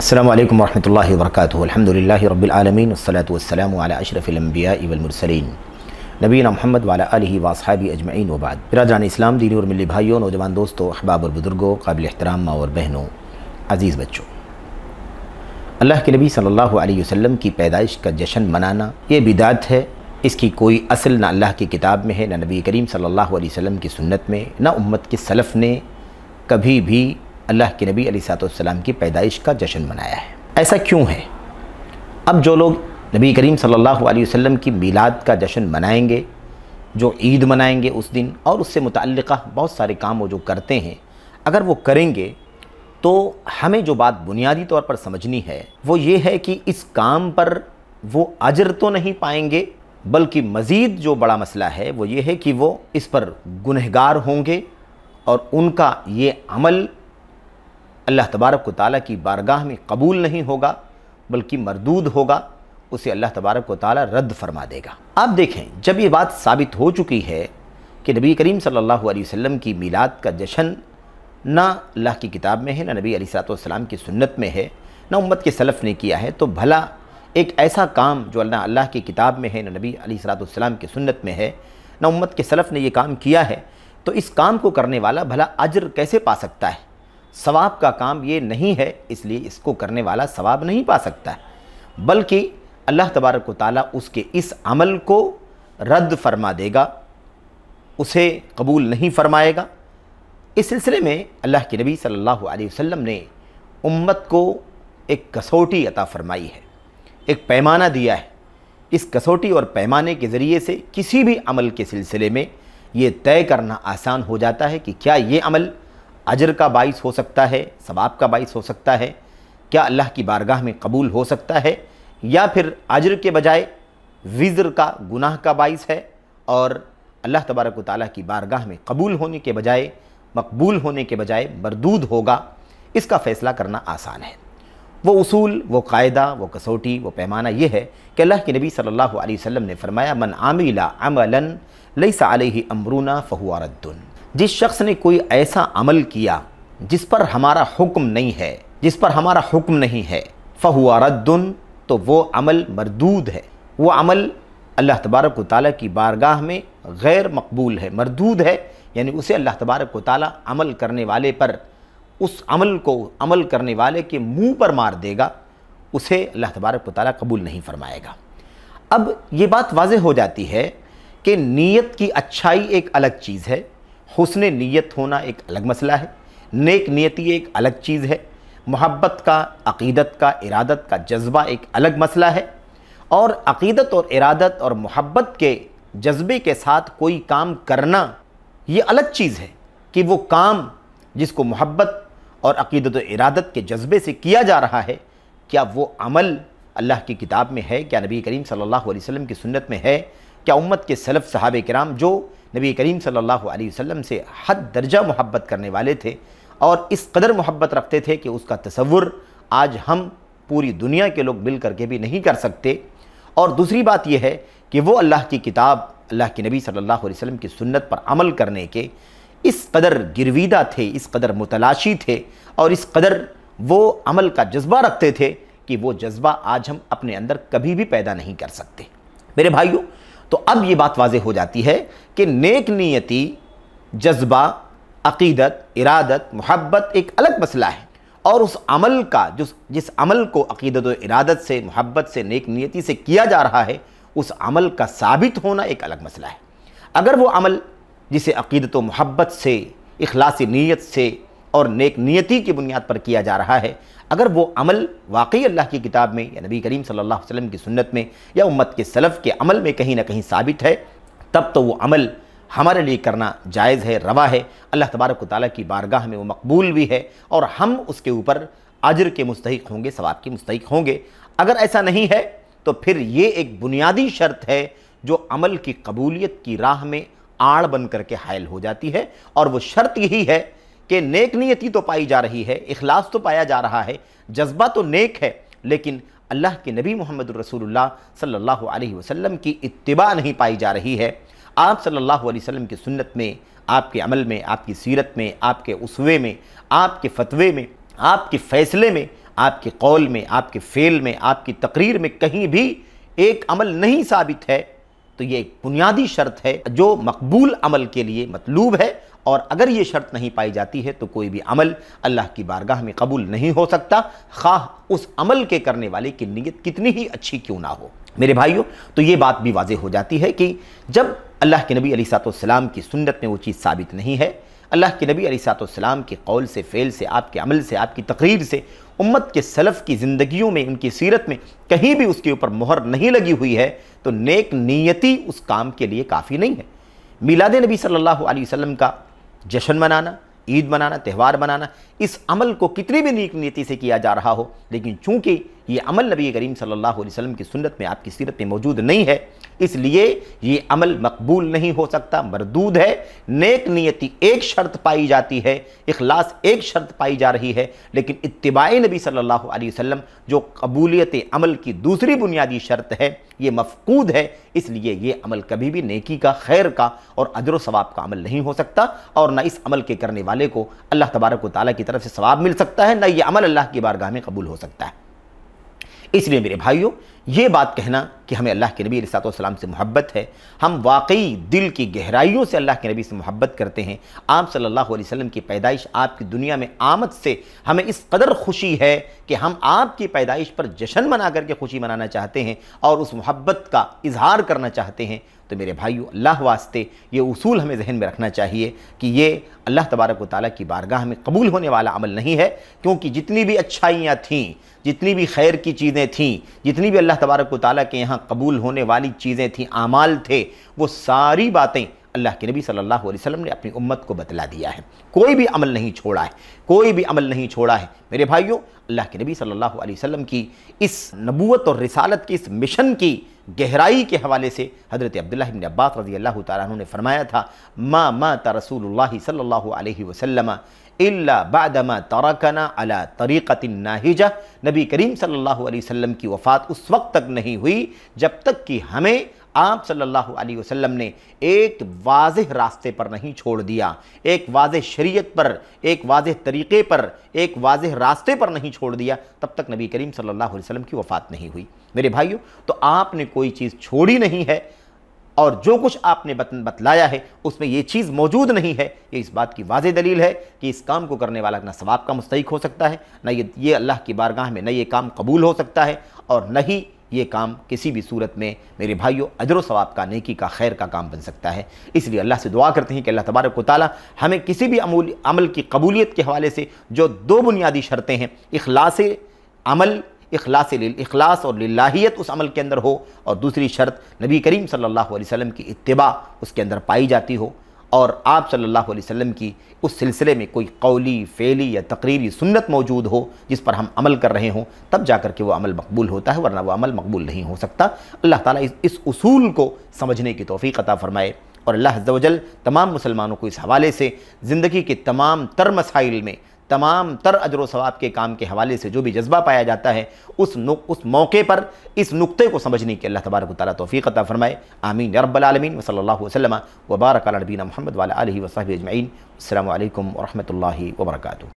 अस्सलामु अलैकुम वरहमतुल्लाहि वबरकातुहू। अल्हम्दुलिल्लाहि रब्बिल आलमीन वस्सलातु वस्सलामु अला अशरफिल अंबियाइ वल मुरसलीन नबीना मुहम्मद व अला आलिहि व अस्हाबी अजमईन व बाद। बिरादरान इस्लाम, दीनी और मिली भाइयों, नौजवान दोस्तों, अहबाब और बुजुर्गों, काबिल एहतराम माँ और बहनों, अज़ीज़ बच्चों, अल्लाह के नबी सल्लल्लाहु अलैहि वसल्लम की पैदाइश का जश्न मनाना ये बिदात है। इसकी कोई असल ना अल्लाह की किताब में है, ना नबी करीम सल्लल्लाहु अलैहि वसल्लम की सुन्नत में, ना उम्मत के सलफ़ ने कभी भी अल्लाह के नबी अलैहिस्सलाम की पैदाइश का जश्न मनाया है। ऐसा क्यों है? अब जो लोग नबी करीम सल्लल्लाहु अलैहि वसल्लम की मीलाद का जश्न मनाएंगे, जो ईद मनाएंगे उस दिन, और उससे मुतअल्लिक़ा बहुत सारे काम वो जो करते हैं, अगर वो करेंगे तो हमें जो बात बुनियादी तौर पर समझनी है वो ये है कि इस काम पर वो अजर तो नहीं पाएंगे, बल्कि मज़ीद जो बड़ा मसला है वो ये है कि वो इस पर गुनहगार होंगे और उनका ये अमल अल्लाह तबारक व तआला की बारगाह में कबूल नहीं होगा, बल्कि मरदूद होगा, उसे अल्लाह तबारक व तआला रद्द फरमा देगा। आप देखें, जब ये बात साबित हो चुकी है कि नबी करीम सल्लल्लाहु अलैहि वसल्लम की मीलाद का जश्न ना अल्लाह की किताब में है, ना नबी अलैहिस्सलाम की सुन्नत में है, ना उम्मत के सलफ़ ने किया है, तो भला एक ऐसा काम जो अल्लाह की किताब में है, ना नबी अलैहिस्सलाम की सुन्नत में है, ना उम्मत के सलफ़ ने ये काम किया है, तो इस काम को करने वाला भला अज्र कैसे पा सकता है? सवाब का काम ये नहीं है, इसलिए इसको करने वाला सवाब नहीं पा सकता है, बल्कि अल्लाह तबारक व तआला उसके इस अमल को रद्द फरमा देगा, उसे कबूल नहीं फरमाएगा। इस सिलसिले में अल्लाह के नबी सल्लल्लाहु अलैहि वसल्लम ने उम्मत को एक कसौटी अता फरमाई है, एक पैमाना दिया है। इस कसौटी और पैमाने के ज़रिए से किसी भी अमल के सिलसिले में ये तय करना आसान हो जाता है कि क्या ये अमल अजर का बाइस हो सकता है, सवाब का बाइस हो सकता है, क्या अल्लाह की बारगाह में कबूल हो सकता है, या फिर अजर के बजाय विज़्र का, गुनाह का बाइस है और अल्लाह तबारक व तआला की बारगाह में कबूल होने के बजाय, मकबूल होने के बजाय मरदूद होगा। इसका फ़ैसला करना आसान है। वो उसूल, वो कायदा, वो कसौटी, वो पैमाना ये है कि अल्लाह के नबी सल्लल्लाहु अलैहि वसल्लम ने फरमाया, मन आमिला अमलन लैसा अलैहि अमरुना फहुवा रद्दुन। जिस शख्स ने कोई ऐसा अमल किया जिस पर हमारा हुक्म नहीं है, जिस पर हमारा हुक्म नहीं है, फहुवा रद्दुन, तो वो अमल मरदूद है, वो अमल अल्लाह तबारक व तआला की बारगाह में गैर मकबूल है, मरदूद है। यानी उसे अल्लाह तबारक व तआला अमल करने वाले पर, उस अमल को अमल करने वाले के मुंह पर मार देगा, उसे अल्लाह तबारक व तआला कबूल नहीं फरमाएगा। अब ये बात वाज़ेह हो जाती है कि नीयत की अच्छाई एक अलग चीज़ है, हुस्न नीयत होना एक अलग मसला है, नेक नीयती एक अलग चीज़ है, मोहब्बत का, अक़ीदत का, इरादत का जज्बा एक अलग मसला है। और अक़ीदत और इरादत और मोहब्बत के जज्बे के साथ कोई काम करना ये अलग चीज़ है कि वो काम जिसको मोहब्बत और अक़ीदत और इरादत के जज्बे से किया जा रहा है, क्या वो अमल अल्लाह की किताब में है, क्या नबी करीम सल्लल्लाहु अलैहि वसल्लम की सुन्नत में है, क्या उम्मत के सलफ़ सहाबे किराम जो नबी करीम सल्लल्लाहु अलैहि वसल्लम से हद दर्जा मोहब्बत करने वाले थे और इस कदर मोहब्बत रखते थे कि उसका तसव्वुर आज हम पूरी दुनिया के लोग मिल करके भी नहीं कर सकते। और दूसरी बात यह है कि वो अल्लाह की किताब, अल्लाह के नबी सल्लल्लाहु अलैहि वसल्लम की सुन्नत पर अमल करने के इस कदर गिरवीदा थे, इस कदर मुतलाशी थे और इस कदर वो अमल का जज्बा रखते थे कि वो जज्बा आज हम अपने अंदर कभी भी पैदा नहीं कर सकते। मेरे भाइयों, तो अब ये बात वाज़ेह हो जाती है कि नेक नीयती, जज्बा, अक़ीदत, इरादत, मोहब्बत एक अलग मसला है, और उस अमल का जिस अमल को अक़ीदत और इरादत से, मोहब्बत से, नेक नीयती से किया जा रहा है, उस अमल का साबित होना एक अलग मसला है। अगर वो अमल जिसे अक़ीदत और मोहब्बत से, इखलासी नीयत से और नेक नीयती की बुनियाद पर किया जा रहा है, अगर वो अमल वाकई अल्लाह की किताब में या नबी करीम सल्लल्लाहु अलैहि वसल्लम की सुन्नत में या उम्मत के सलफ़ के अमल में कहीं ना कहीं साबित है, तब तो वो अमल हमारे लिए करना जायज़ है, रवा है, अल्लाह तबारक व तआला की बारगाह में वो मकबूल भी है और हम उसके ऊपर अजर के मुस्तहिक होंगे, सवाब के मुस्तहिक होंगे। अगर ऐसा नहीं है तो फिर ये एक बुनियादी शर्त है जो अमल की कबूलियत की राह में आड़ बन करके हायल हो जाती है, और वो शर्त यही है कि नेक नीयती तो पाई जा रही है, इखलास तो पाया जा रहा है, जज्बा तो नेक है, लेकिन अल्लाह के नबी मोहम्मद रसूलुल्लाह सल्लल्लाहु अलैहि वसल्लम की इत्तिबा नहीं पाई जा रही है। आप सल्लल्लाहु अलैहि वसल्लम की सुन्नत में, आपके अमल में, आपकी सीरत में, आपके उसवे में, आपके फतवे में, आपके फ़ैसले में آپ کے قول میں، آپ کے فعل میں، آپ کی تقریر میں کہیں بھی ایک عمل نہیں ثابت ہے تو یہ ایک بنیادی شرط ہے جو مقبول عمل کے لیے مطلوب ہے، اور اگر یہ شرط نہیں پائی جاتی ہے تو کوئی بھی عمل اللہ کی بارگاہ میں قبول نہیں ہو سکتا، خواہ اس عمل کے کرنے والے کی نیت کتنی ہی اچھی کیوں نہ ہو۔ میرے بھائیوں، تو یہ بات بھی واضح ہو جاتی ہے کہ جب اللہ کے نبی علیہ السلام کی سنت میں وہ چیز ثابت نہیں ہے، اللہ کے نبی علیہ السلام کے قول سے، فعل سے، آپ کے عمل سے، آپ کی تقریر سے، امت کے سلف کی زندگیوں میں، ان کی سیرت میں کہیں بھی اس کے اوپر مہر نہیں لگی ہوئی ہے تو نیک نیتی اس کام کے لیے کافی نہیں ہے۔ میلاد نبی صلی اللہ علیہ وسلم کا جشن منانا، عید منانا، تہوار منانا، اس عمل کو کتنی بھی نیک نیتی سے کیا جا رہا ہو، لیکن چونکہ یہ عمل نبی کریم صلی اللہ علیہ وسلم کی سنت میں، آپ کی سیرت میں موجود نہیں ہے، اس لیے یہ عمل مقبول نہیں ہو سکتا، مردود ہے۔ نیک نیتی ایک شرط پائی جاتی ہے، اخلاص ایک شرط پائی جا رہی ہے، لیکن اتباع نبی صلی اللہ علیہ وسلم جو قبولیت عمل کی دوسری بنیادی شرط ہے، یہ مفقود ہے۔ اس لیے یہ عمل کبھی بھی نیکی کا، خیر کا اور اجر و ثواب کا عمل نہیں ہو سکتا، اور نہ اس عمل کے کرنے والے کو اللہ تبارک و تعالیٰ کی طرف سے ثواب مل سکتا ہے، نہ یہ عمل اللہ کی بارگاہ میں قبول ہو سکتا ہے۔ اس لیے میرے بھائیوں، یہ بات کہنا کہ ہمیں اللہ کے نبی علیہ السلام سے محبت ہے، ہم واقعی دل کی گہرائیوں سے اللہ کے نبی سے محبت کرتے ہیں، آپ صلی اللہ علیہ وسلم کی پیدائش، آپ کی دنیا میں آمد سے ہمیں اس قدر خوشی ہے کہ ہم آپ کی پیدائش پر جشن منا کر کے خوشی منانا چاہتے ہیں اور اس محبت کا اظہار کرنا چاہتے ہیں، تو میرے بھائیو، اللہ واسطے یہ اصول ہمیں ذہن میں رکھنا چاہیے کہ یہ اللہ تبارک و تعالیٰ کی بارگاہ میں قبول ہونے والا عمل نہیں ہے، کیونکہ جتنی بھی اچھائیاں تھیں، جتنی بھی خیر کی چیزیں تھیں، جتنی بھی اللہ تبارک و تعالیٰ کے یہاں قبول ہونے والی چیزیں تھیں، اعمال تھے، وہ ساری باتیں اللہ کے نبی صلی اللہ علیہ وسلم نے اپنی امت کو بتلا دیا ہے۔ کوئی بھی عمل نہیں چھوڑا ہے، کوئی بھی عمل نہیں چھوڑا ہے۔ میرے بھائیوں، اللہ کے نبی صلی اللہ علیہ وسلم کی اس نبوت اور رسالت کی، اس مشن کی گہرائی کے حوالے سے حضرت عبداللہ بن عباس رضی اللہ تعالیٰ عنہ نے فرمایا تھا، ما مات رسول اللہ صلی اللہ علیہ وسلم الا بعدما ترکنا علی طریقۃ ناہجہ۔ نبی کریم صلی اللہ علیہ وسلم کی وفات اس وقت تک نہیں ہوئی جب تک کہ ہمیں آپ صلی اللہ علیہ وسلم نے ایک واضح راستے پر نہیں چھوڑ دیا، ایک واضح شریعت پر، ایک واضح طریقے پر، ایک واضح راستے پر نہیں چھوڑ دیا، تب تک نبی کریم صلی اللہ علیہ وسلم کی وفات نہیں ہوئی۔ میرے بھائیوں، تو آپ نے کوئی چیز چھوڑی نہیں ہے، اور جو کچھ آپ نے بتلایا ہے اس میں یہ چیز موجود نہیں ہے، یہ اس بات کی واضح دلیل ہے کہ اس کام کو کرنے والا نہ ثواب کا مستحق ہو سکتا ہے، نہ یہ اللہ کی بارگاہ میں نہ یہ کام قبول ہو سکتا ہے، اور نہ ہی یہ کام کسی بھی صورت میں میرے بھائیوں اجر و ثواب کا، نیکی کا، خیر کا کام بن سکتا ہے۔ اس لیے اللہ سے دعا کرتے ہیں کہ اللہ تبارک و تعالیٰ ہمیں کسی بھی عمل کی قبولیت کے حوالے سے جو دو بنیادی شرطیں ہیں، اخلاص عمل، اخلاص اور للہیت اس عمل کے اندر ہو، اور دوسری شرط نبی کریم صلی اللہ علیہ وسلم کی اتباع اس کے اندر پائی جاتی ہو، اور آپ صلی اللہ علیہ وسلم کی اس سلسلے میں کوئی قولی، فعلی یا تقریری سنت موجود ہو جس پر ہم عمل کر رہے ہوں، تب جا کر کے وہ عمل مقبول ہوتا ہے، ورنہ وہ عمل مقبول نہیں ہو سکتا۔ اللہ تعالیٰ اس اصول کو سمجھنے کی توفیق عطا فرمائے، اور اللہ عز و جل تمام مسلمانوں کو اس حوالے سے زندگی کے تمام تر مسائل میں، تمام تر اجر و ثواب کے کام کے حوالے سے جو بھی جذبہ پایا جاتا ہے، اس موقع پر اس نقطے کو سمجھنے کی اللہ تبارک و تعالیٰ توفیق عطا فرمائے۔ آمین یا رب العالمین، وصلی اللہ وسلم وبارک علی نبینا محمد وعلی آلہ وصحبہ اجمعین۔ السلام علیکم ورحمۃ اللہ وبرکاتہ۔